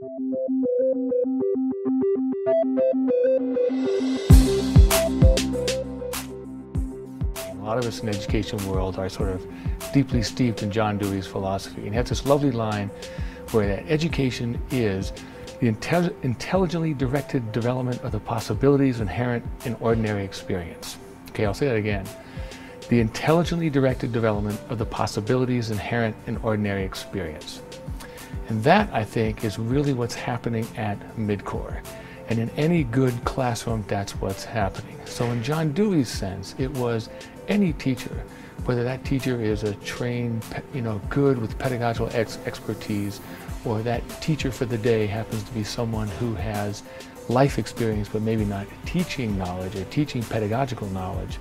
A lot of us in the education world are sort of deeply steeped in John Dewey's philosophy. And he has this lovely line where that education is the intelligently directed development of the possibilities inherent in ordinary experience. Okay, I'll say that again. The intelligently directed development of the possibilities inherent in ordinary experience. And that, I think, is really what's happening at MiddCORE. And in any good classroom, that's what's happening. So in John Dewey's sense, it was any teacher, whether that teacher is a trained, good with pedagogical expertise, or that teacher for the day happens to be someone who has life experience but maybe not teaching knowledge or teaching pedagogical knowledge.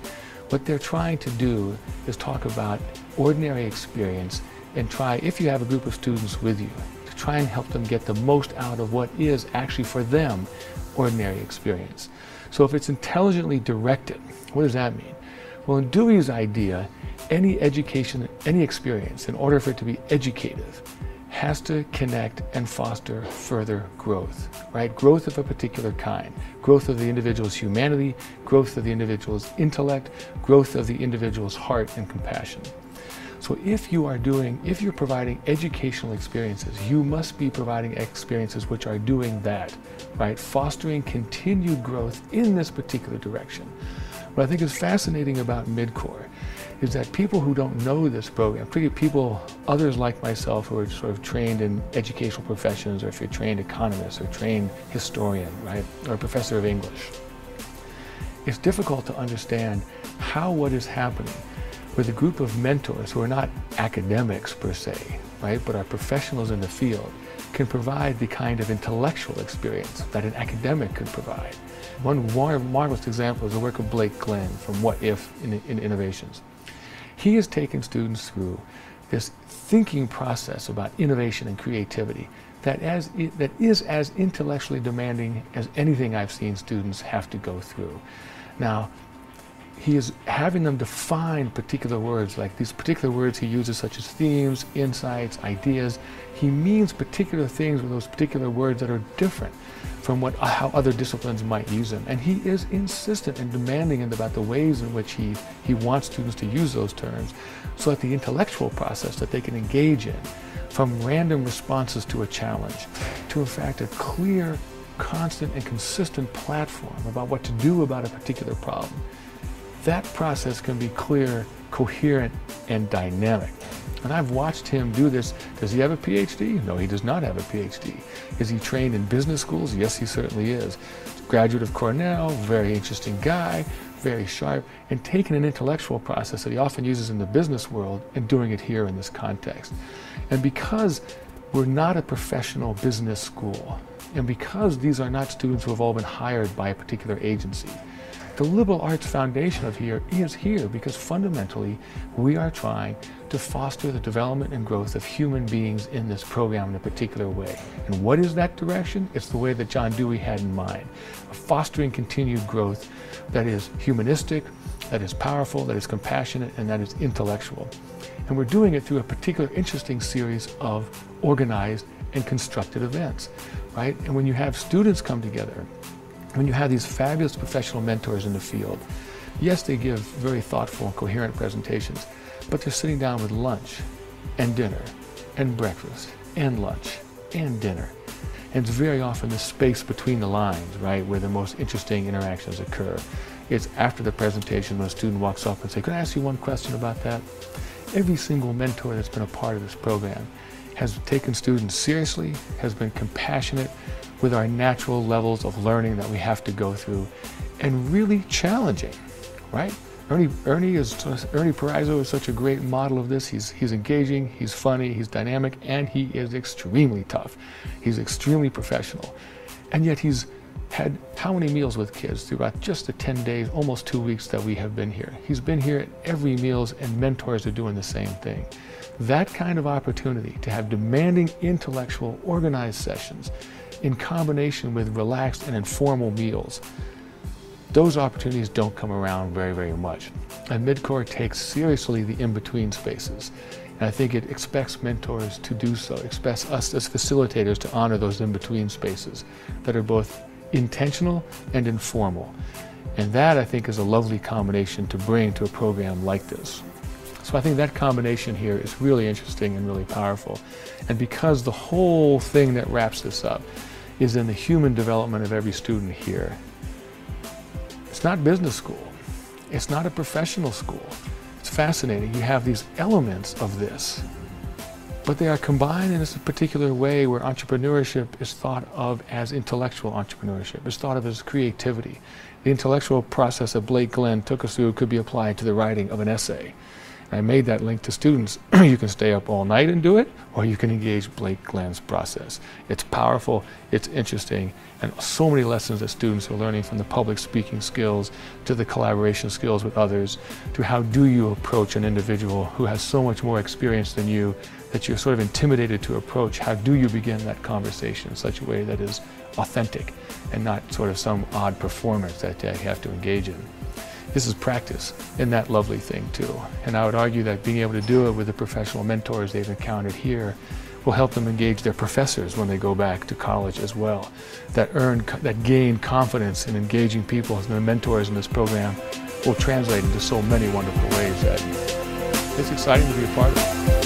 What they're trying to do is talk about ordinary experience and try, if you have a group of students with you, to try and help them get the most out of what is actually for them ordinary experience. So if it's intelligently directed, what does that mean? Well, in Dewey's idea, any education, any experience, in order for it to be educative, has to connect and foster further growth, right? Growth of a particular kind. Growth of the individual's humanity, growth of the individual's intellect, growth of the individual's heart and compassion. So if you're providing educational experiences, you must be providing experiences which are doing that, right? Fostering continued growth in this particular direction. What I think is fascinating about MiddCORE is that people who don't know this program, particularly others like myself who are sort of trained in educational professions, or if you're trained economist or trained historian, right, or a professor of English, it's difficult to understand how what is happening with a group of mentors who are not academics per se, right, but are professionals in the field, can provide the kind of intellectual experience that an academic could provide. One marvelous example is the work of Blake Glenn from What If in Innovations. He has taken students through this thinking process about innovation and creativity that is as intellectually demanding as anything I've seen students have to go through. Now, he is having them define particular words, like these particular words he uses such as themes, insights, ideas. He means particular things with those particular words that are different from how other disciplines might use them. And he is insistent and demanding about the ways in which he wants students to use those terms, so that the intellectual process that they can engage in, from random responses to a challenge, to in fact a clear, constant and consistent platform about what to do about a particular problem, that process can be clear, coherent, and dynamic. And I've watched him do this. Does he have a PhD? No, he does not have a PhD. Is he trained in business schools? Yes, he certainly is. Graduate of Cornell, very interesting guy, very sharp, and taking an intellectual process that he often uses in the business world and doing it here in this context. And because we're not a professional business school, and because these are not students who have all been hired by a particular agency, the liberal arts foundation of here is here because fundamentally we are trying to foster the development and growth of human beings in this program in a particular way. And what is that direction? It's the way that John Dewey had in mind, fostering continued growth that is humanistic, that is powerful, that is compassionate, and that is intellectual. And we're doing it through a particular interesting series of organized and constructed events, right? And when you have students come together, when you have these fabulous professional mentors in the field, yes, they give very thoughtful and coherent presentations, but they're sitting down with lunch and dinner and breakfast and lunch and dinner. And it's very often the space between the lines, right, where the most interesting interactions occur. It's after the presentation when a student walks up and says, "Could I ask you one question about that?" Every single mentor that's been a part of this program has taken students seriously, has been compassionate with our natural levels of learning that we have to go through, and really challenging, right? Ernie Paraiso is such a great model of this. He's engaging, he's funny, he's dynamic, and he is extremely tough. He's extremely professional. And yet he's had how many meals with kids throughout just the 10 days, almost 2 weeks that we have been here. He's been here at every meals, and mentors are doing the same thing. That kind of opportunity to have demanding intellectual organized sessions in combination with relaxed and informal meals, those opportunities don't come around very, very much. And MiddCORE takes seriously the in-between spaces. And I think it expects mentors to do so, expects us as facilitators to honor those in-between spaces that are both intentional and informal. And that, I think, is a lovely combination to bring to a program like this. So I think that combination here is really interesting and really powerful. And because the whole thing that wraps this up is in the human development of every student here, it's not business school. It's not a professional school. It's fascinating. You have these elements of this, but they are combined in this particular way where entrepreneurship is thought of as intellectual entrepreneurship. It's thought of as creativity. The intellectual process that Blake Glenn took us through could be applied to the writing of an essay. And I made that link to students. You can stay up all night and do it, or you can engage Blake Glenn's process. It's powerful, it's interesting, and so many lessons that students are learning, from the public speaking skills to the collaboration skills with others, to how do you approach an individual who has so much more experience than you that you're sort of intimidated to approach. How do you begin that conversation in such a way that is authentic and not sort of some odd performance that you have to engage in? This is practice in that lovely thing too. And I would argue that being able to do it with the professional mentors they've encountered here will help them engage their professors when they go back to college as well. That gain confidence in engaging people as their mentors in this program will translate into so many wonderful ways that it's exciting to be a part of it.